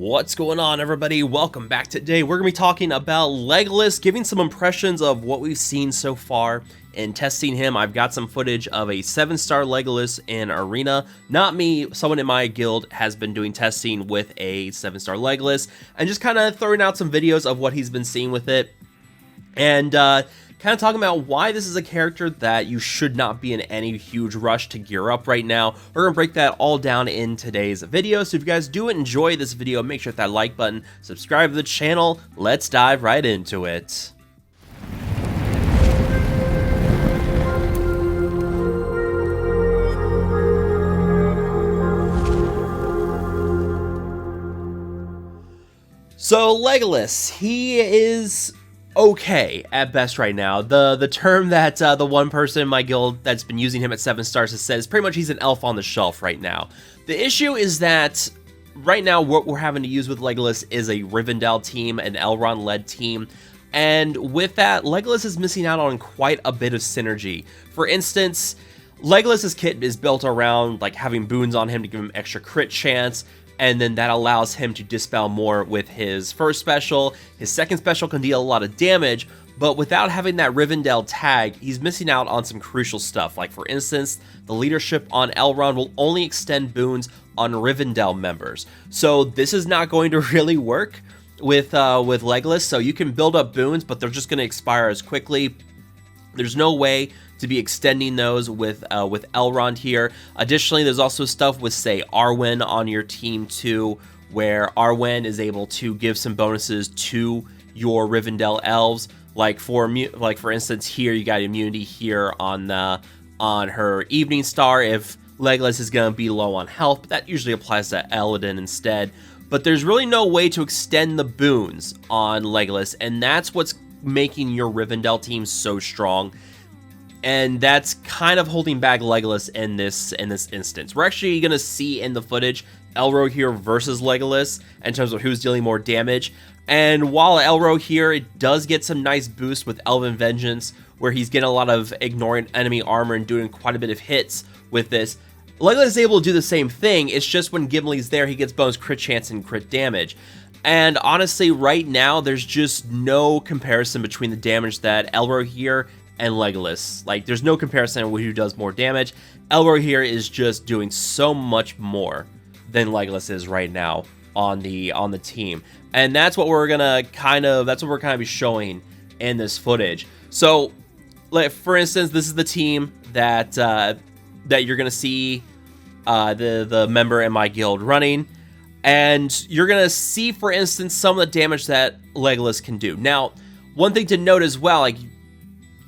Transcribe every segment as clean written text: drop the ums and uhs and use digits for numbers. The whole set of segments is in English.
What's going on, everybody? Welcome back. Today we're going to be talking about Legolas, giving some impressions of what we've seen so far in testing him. I've got some footage of a 7-star Legolas in Arena. Not me, someone in my guild has been doing testing with a 7-star Legolas, and just kind of throwing out some videos of what he's been seeing with it. And kind of talking about why this is a character that you should not be in any huge rush to gear up right now. We're going to break that all down in today's video. So if you guys do enjoy this video, make sure to hit that like button, subscribe to the channel. Let's dive right into it. So Legolas, he is okay at best right now. The term that the one person in my guild that's been using him at 7 stars has said is pretty much he's an elf on the shelf right now. The issue is that right now what we're having to use with Legolas is a Rivendell team, an Elrond led team, and with that, Legolas is missing out on quite a bit of synergy. For instance, Legolas's kit is built around like having boons on him to give him extra crit chance, and then that allows him to dispel more with his first special. His second special can deal a lot of damage, but without having that Rivendell tag, he's missing out on some crucial stuff. Like for instance, the leadership on Elrond will only extend boons on Rivendell members. So this is not going to really work with Legolas. So you can build up boons, but they're just going to expire as quickly. There's no way to be extending those with Elrond here. Additionally, there's also stuff with, say, Arwen on your team too, where Arwen is able to give some bonuses to your Rivendell elves. Like for instance, here you got immunity here on her Evening Star if Legolas is going to be low on health. But that usually applies to Eladin instead. But there's really no way to extend the boons on Legolas, and that's what's making your Rivendell team so strong. And that's kind of holding back Legolas in this instance. We're actually going to see in the footage Elro here versus Legolas in terms of who's dealing more damage. And while Elro here, it does get some nice boost with Elven Vengeance, where he's getting a lot of ignoring enemy armor and doing quite a bit of hits with this. Legolas is able to do the same thing. It's just when Gimli's there, he gets bonus crit chance and crit damage. And honestly, right now, there's just no comparison between the damage that Elro here and Legolas. Like, there's no comparison with who does more damage. Elro here is just doing so much more than Legolas is right now on the team. And that's what we're gonna kind of be showing in this footage. So, like, for instance, this is the team that you're gonna see the member in my guild running. And you're going to see, for instance, some of the damage that Legolas can do. Now, one thing to note as well, like,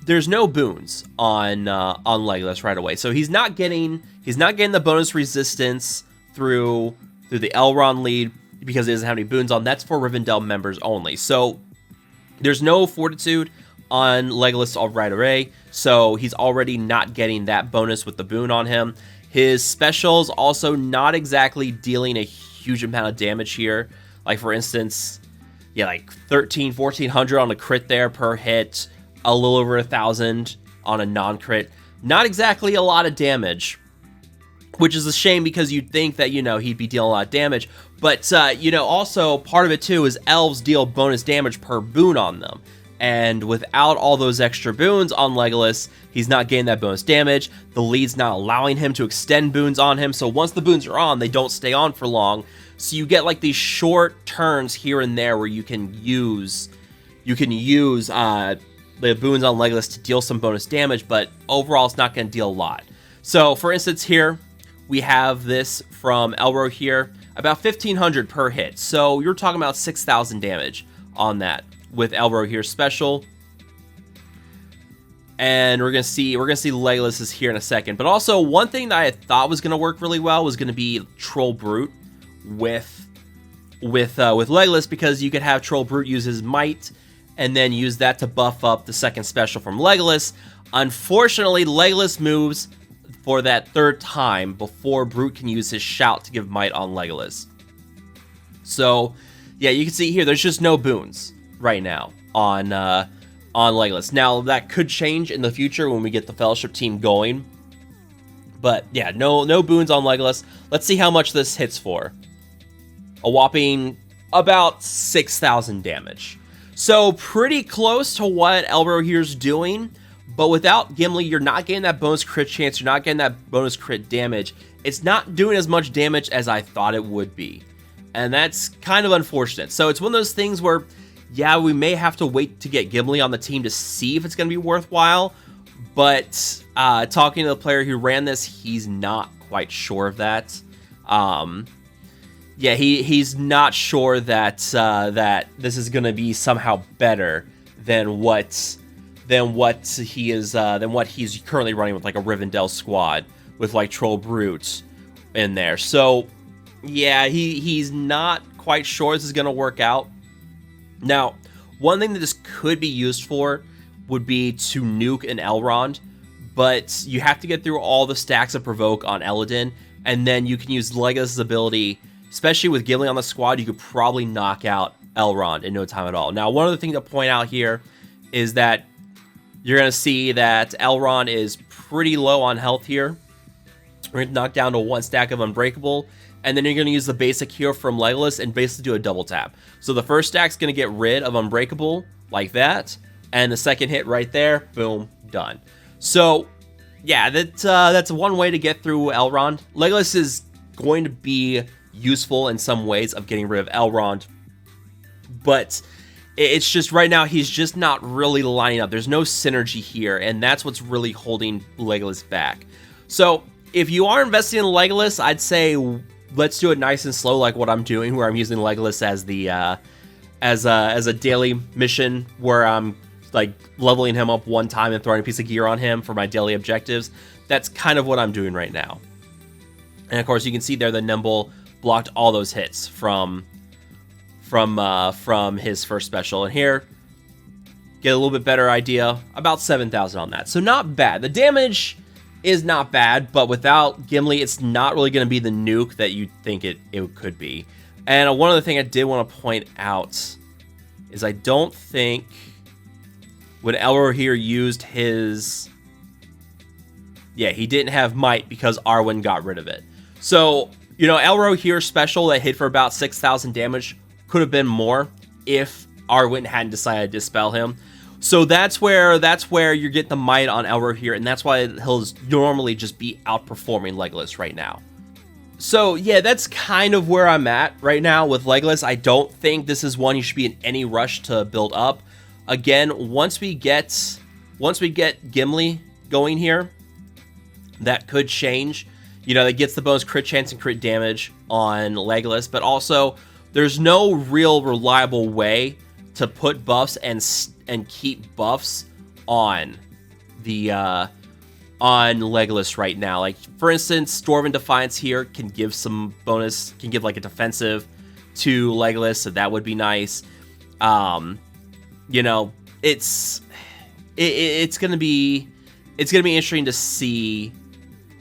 there's no boons on Legolas right away. So he's not getting the bonus resistance through the Elrond lead because he doesn't have any boons on. That's for Rivendell members only. So there's no fortitude on Legolas right away. So he's already not getting that bonus with the boon on him. His specials also not exactly dealing a huge amount of damage here. Like for instance, yeah, like 1400 on a crit there per hit, a little over 1000 on a non-crit. Not exactly a lot of damage, which is a shame because you'd think that, you know, he'd be dealing a lot of damage. But, you know, also part of it too is elves deal bonus damage per boon on them. And without all those extra boons on Legolas, he's not getting that bonus damage. The lead's not allowing him to extend boons on him. So once the boons are on, they don't stay on for long. So you get like these short turns here and there where you can use the boons on Legolas to deal some bonus damage, but overall it's not going to deal a lot. So for instance here, we have this from Elro here, about 1500 per hit. So you're talking about 6000 damage on that with Elro here special. And we're gonna see Legolas is here in a second. But also one thing that I thought was gonna work really well was gonna be Troll Brute with Legolas, because you could have Troll Brute use his might and then use that to buff up the second special from Legolas. Unfortunately, Legolas moves for that third time before Brute can use his shout to give might on Legolas. So yeah, you can see here there's just no boons right now on Legolas. Now that could change in the future when we get the Fellowship team going, but yeah, no boons on Legolas. Let's see how much this hits for. A whopping about 6,000 damage. So pretty close to what Elrohir's doing, but without Gimli, you're not getting that bonus crit chance, you're not getting that bonus crit damage. It's not doing as much damage as I thought it would be, and that's kind of unfortunate. So it's one of those things where, yeah, we may have to wait to get Gimli on the team to see if it's going to be worthwhile, but talking to the player who ran this, he's not quite sure of that. Yeah, he's not sure that that this is going to be somehow better than what he's currently running with like a Rivendell squad with like Troll Brute in there. So yeah, he's not quite sure this is going to work out. Now, one thing that this could be used for would be to nuke an Elrond, but you have to get through all the stacks of Provoke on Eladin, and then you can use Legolas' ability. Especially with Gimli on the squad, you could probably knock out Elrond in no time at all. Now, one other thing to point out here is that you're going to see that Elrond is pretty low on health here. We're going to knock down to 1 stack of Unbreakable, and then you're going to use the basic heal from Legolas and basically do a double tap. So the first stack's going to get rid of Unbreakable, like that, and the second hit right there, boom, done. So, yeah, that's one way to get through Elrond. Legolas is going to be useful in some ways of getting rid of Elrond, but it's just right now he's just not really lining up. There's no synergy here, and that's what's really holding Legolas back. So if you are investing in Legolas, I'd say let's do it nice and slow, like what I'm doing, where I'm using Legolas as the as a daily mission, where I'm like leveling him up one time and throwing a piece of gear on him for my daily objectives. That's kind of what I'm doing right now. And of course, you can see there the Nimble blocked all those hits from his first special. And here, get a little bit better idea, about 7,000 on that. So not bad. The damage is not bad, but without Gimli, it's not really going to be the nuke that you think it could be. And one other thing I did want to point out is I don't think when Elrohir used his... Yeah, he didn't have Might because Arwen got rid of it. So, you know, Elrohir's special that hit for about 6,000 damage could have been more if Arwen hadn't decided to dispel him. So that's where you're getting the Might on Elrohir, and that's why he'll normally just be outperforming Legolas right now. So yeah, that's kind of where I'm at right now with Legolas. I don't think this is one you should be in any rush to build up. Again, once we get Gimli going here, that could change. You know, that gets the bonus crit chance and crit damage on Legolas, but also there's no real reliable way to put buffs and keep buffs on the on Legolas right now. Like for instance, Dwarven Defiance here can give some bonus, can give like a defensive to Legolas, so that would be nice. You know, it's gonna be interesting to see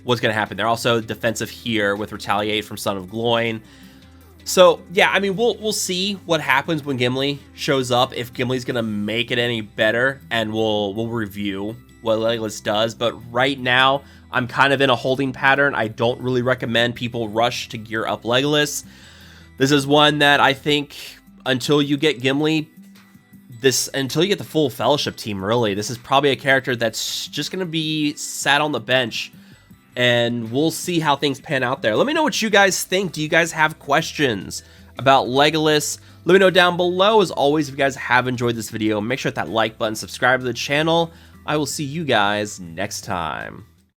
what's going to happen there. Also defensive here with Retaliate from Son of Gloin. So yeah, I mean, we'll see what happens when Gimli shows up, if Gimli's going to make it any better, and we'll review what Legolas does. But right now, I'm kind of in a holding pattern. I don't really recommend people rush to gear up Legolas. This is one that I think until you get Gimli, until you get the full Fellowship team, really, this is probably a character that's just going to be sat on the bench. And we'll see how things pan out there. Let me know what you guys think. Do you guys have questions about Legolas? Let me know down below. As always, if you guys have enjoyed this video, make sure to hit that like button, subscribe to the channel. I will see you guys next time.